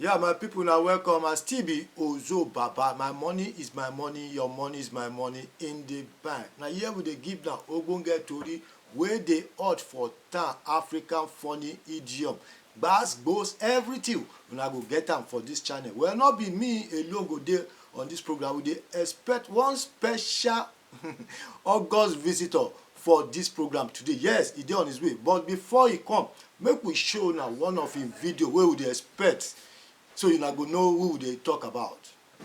Yeah, my people, now welcome. As TB Ozo Baba. My money is my money, your money is my money in the bank. Now here we dey give now ogbonge tori wey dey hot for town, African funny idiom, gbas gbos, everything una go get am for this channel. Well, not be me alone go dey on this program. We dey expect one special August visitor for this program today. Yes, he dey on his way, but before he come, make we show now one of him video wey we dey expect, so you go know who they talk about.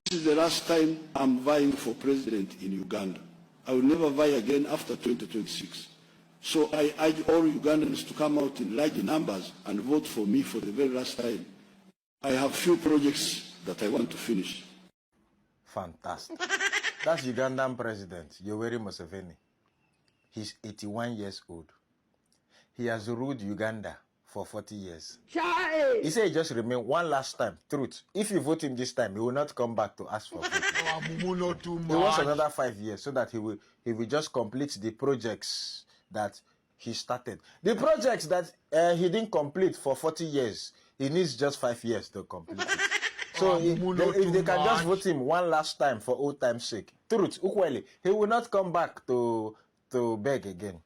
This is the last time I'm vying for president in Uganda. I will never vie again after 2026. So I urge all Ugandans to come out in large numbers and vote for me for the very last time. I have few projects that I want to finish. Fantastic. That's Ugandan President Yoweri Museveni. He's 81 years old. He has ruled Uganda for 40 years. He said he just remain one last time. Truth. If you vote him this time, he will not come back to ask for vote. He wants another 5 years so that he will just complete the projects that he started. The projects that he didn't complete for 40 years, he needs just 5 years to complete it. So if they can just vote him one last time for old time's sake, truth, Ukweli, he will not come back to beg again.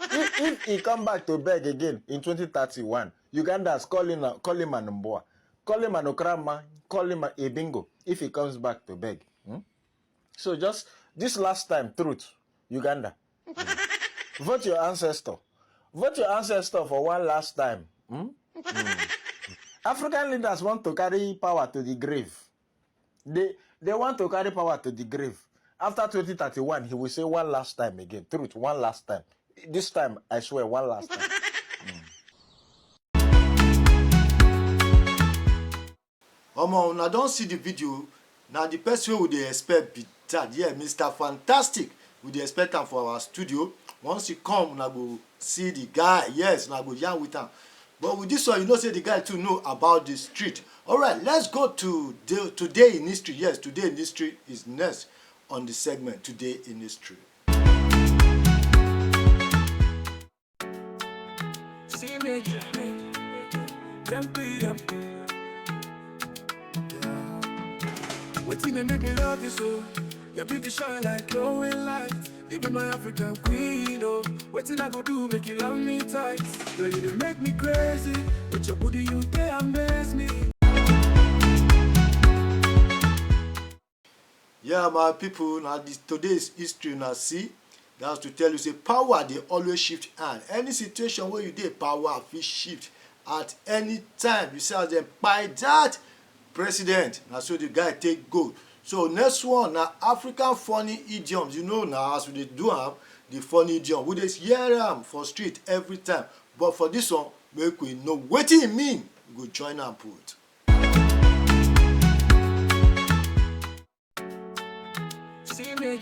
If he come back to beg again in 2031, Ugandans call him an Mboa, call him an Okrama, call him a bingo if he comes back to beg. So just this last time, truth, Uganda. Vote your ancestor. Vote your ancestor for one last time. African leaders want to carry power to the grave. They want to carry power to the grave. After 2031, he will say one last time again. Truth, one last time. This time, I swear, one last time. Now don't see the video. Now the person we dey expect be that. Yeah, Mr. Fantastic. We dey expect him for our studio. Once he come, now go see the guy. Yes, now go yarn with him. But with this one, you know, say the guy too know about the street. All right, let's go to Today in History. Yes, Today in History is next on the segment Today in History. Waiting and make me love you so. Your beauty shine like glowing light. You be my African queen, oh. Waiting I go do make you love me tight. Girl, you dey make me crazy. With your booty you dey amaze me. Yeah, my people, now this today's history now see. That's to tell you, say power they always shift hand. Any situation where you dey, power fit shift at any time. You say as them by that president, now so the guy take go. So next one now African funny idioms. You know now as we dey do am, the funny idiom we dey hear am for street every time. But for this one, make we know what it mean. We go join am put. See me,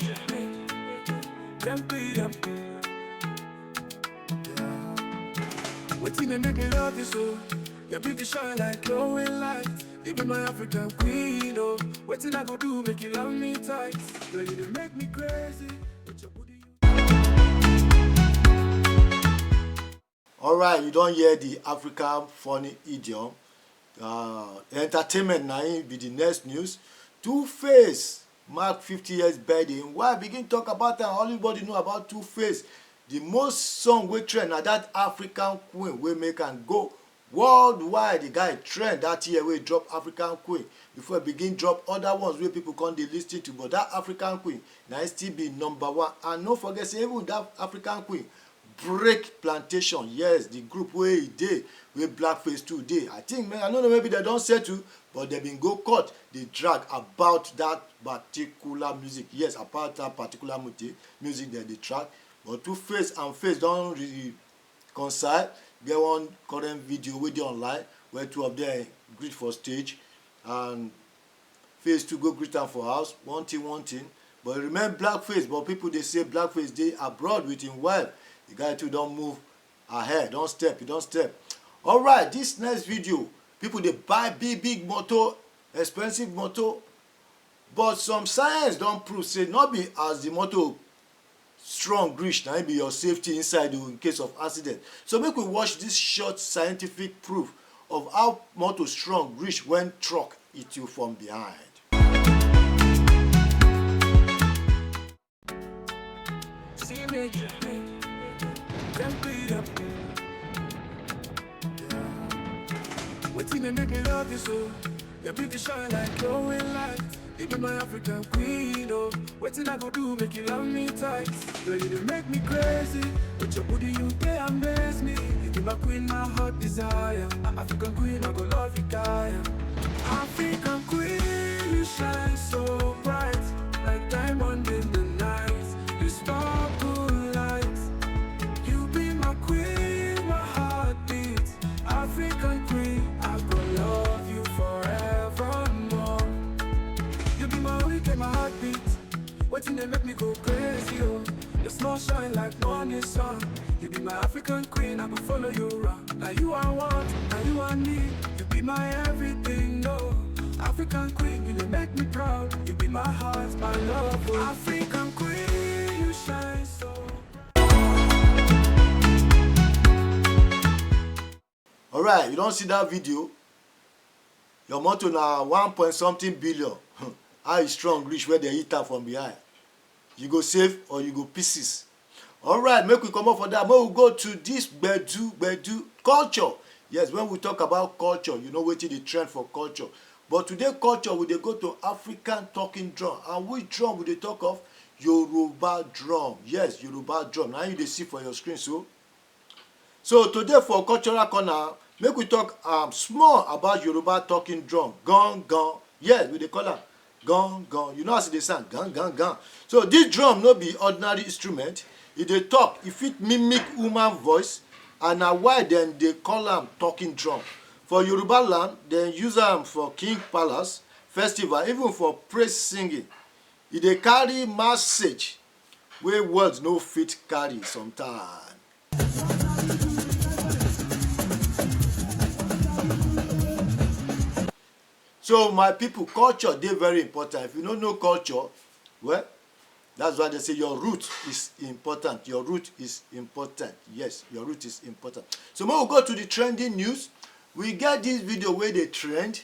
waiting and make me love you so. Your beauty shine like glowing light. You be my African queen, oh. Waiting I go do make you love me tight. Girl, you dey make me crazy. With your booty. All right, you don't hear the African funny idiom. Entertainment now be the next news. Two-Face mark 50 years birthday. Why begin talk about that? Everybody know about Two-Face. The most song we trend now that African queen we make and go worldwide. The guy trend that year we drop African queen before begin drop other ones where people can't listen to, but that African queen now still be #1. And don't forget, say even that African queen break plantation. Yes, the group where he did where Blackface today. I think, man, I don't know, maybe they don't settle, but they been go court. They drag about that particular music. Yes, about that particular music that they track. But Two-Face and Face don't really reconcile. Get one current video with you online where two of them greet for stage and Face to go greet them for house. One thing. But remember Blackface, but people they say Blackface they abroad with him wife. The guy too don't move ahead, don't step. All right, this next video, people they buy big motor, expensive motor, but some science don't prove say not be as the motor strong reach now be your safety inside in case of accident. So make we watch this short scientific proof of how motor strong reach when truck hit you from behind. Waiting and make me love you so. Your beauty shine like glowing light. You be my African queen, oh. Waiting I go do, make you love me tight. Girl, you dey make me crazy. With your booty, you dey amaze me. You be my queen, my heart desire. African queen, I go love you, Kaya. African queen, you shine so bright, like diamond in the night. You sparkle light. You be my queen, my heartbeat. African queen, I go love you forevermore. You be my weekend, my heartbeat. Waiting they make me go crazy, oh. Your smile shine like morning sun. You be my African queen, I go follow you around. Now you I want, now you I need. You be my everything, no. African queen, you dey make me proud. You be my heart, my love, oh. African queen, you shine so. Alright, you don't see that video? Your motor na 1 point something billion. How is strong reach where they hit her from behind? You go save or you go pieces. Alright, make we come up for that. Make we go to this Gbedu culture. Yes, when we talk about culture, you know wetin the trend for culture. But today culture, we dey go to African talking drum. And which drum we dey talk of? Yoruba drum. Yes, Yoruba drum. Now you dey see for your screen so. So today for cultural corner, make we talk small about Yoruba talking drum. Gong gong. Yes, we dey call am gong gong. You know as e dey sound, gong gong gong. So this drum no be ordinary instrument. E dey talk, e fit mimic human voice, and na why dem dey call am talking drum. For Yoruba land, dem use am for king palace, festival, even for praise singing. E dey carry message wey words no fit carry sometimes. So my people, culture dey very important. If you don't know culture, well, that's why they say your root is important. Your root is important. Yes, your root is important. So when we go to the trending news, we get this video where they trend.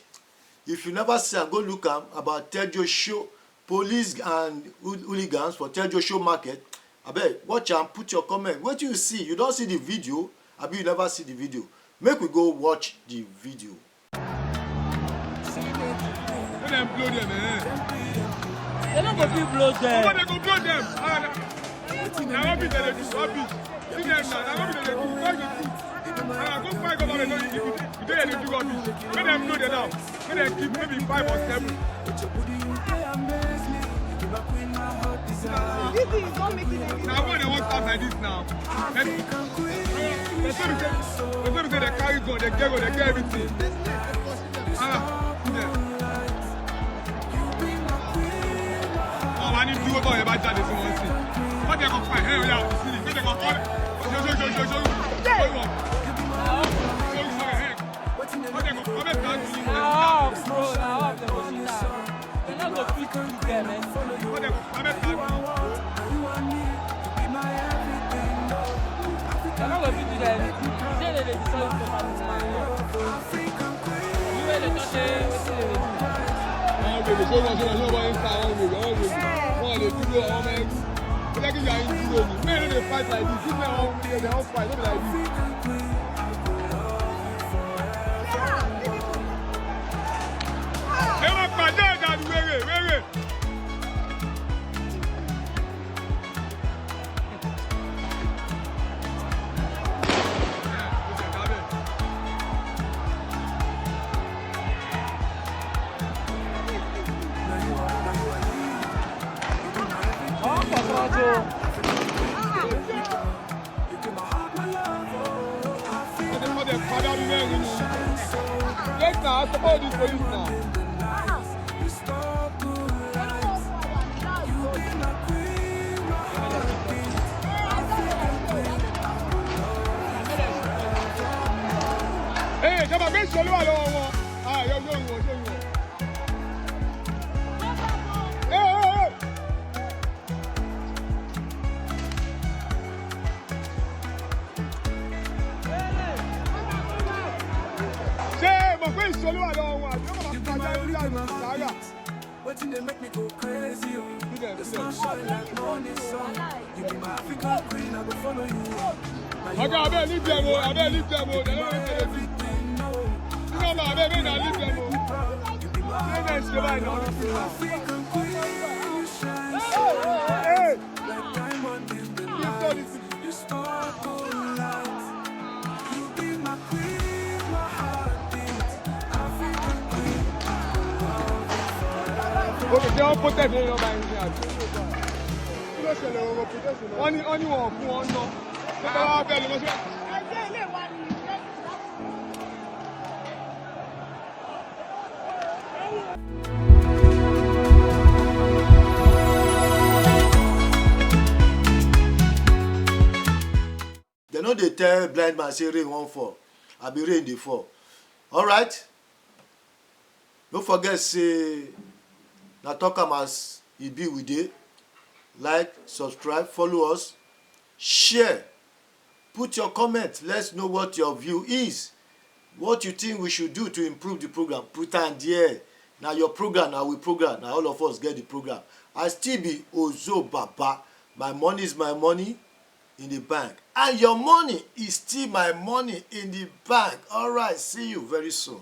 If you never see am, go look am about Tejuosho police and hooligans for Tejuosho Market. Abeg, watch am, put your comment. What you see? You don't see the video, abi you never see the video. Make we go watch the video. Let them blow them, eh? They don't go fit blow them. They go blow them. Now what be they do? What be? See them now. Now what be they do? What they do? Go find government. You don't need to go. Let them blow them now. Let them keep maybe 5 or 7. Now when they want to start like this now, let's say they carry gun, they get everything. I need to go to the back of the one. What they going to find? Hey, yeah, see, they going to call it. Show you. What they going to come back to you? Now, bro, now, they're not going to fit to them, man. What they going to come back to you? They're not going to fit to them. Say they decide to come to you ain't touch it. Baby, show one inside, one they do all men. But like you are in the men they fight like this. This man they all fight, not like this. They want to die that way. Yes, now, I support this police now. Hey, come on, make sure you are alone. Ah, you're going. Hey. Ṣé ìṣòro wà lọ́wọ́ wọn àbí wọ́n máa kọjá ní ìlànà ìsára? Wetin dey make me go crazy, oh. The sun shine like morning sun. You be my African queen, I go follow you. Ọ̀gá abẹ́ ní demo, abẹ́ ní demo, ẹ̀rọ ní tẹ̀lé. Nínú ọmọ abẹ́ bẹ́ẹ̀ náà ní demo. Ṣé ẹ̀ ṣe báyìí náà? African queen, you shine so Hey! like diamond in the night. You sparkle light. You be my queen, my heartbeat. African queen, Òkè tí wọ́n protest ní ọba ẹni ní àjò. Kí ló ṣẹlẹ̀ ọ̀rọ̀ protest náà? Wọ́n ní wọn fún wọn ná. Ṣé bá wá bẹ́ẹ̀ ni mo ṣe? Ẹgbẹ́ ilé wa ni They no dey tell blind man say rain wan fall, abi rain dey fall. Alright? No forget say na talk am as e be we dey. Like, subscribe, follow us, share, put your comment. Let's know what your view is. What you think we should do to improve the program. Put am there. Na your program, na we program. Na all of us get the program. I still be Ozo Baba. My money is my money in the bank. And your money is still my money in the bank. Alright, see you very soon.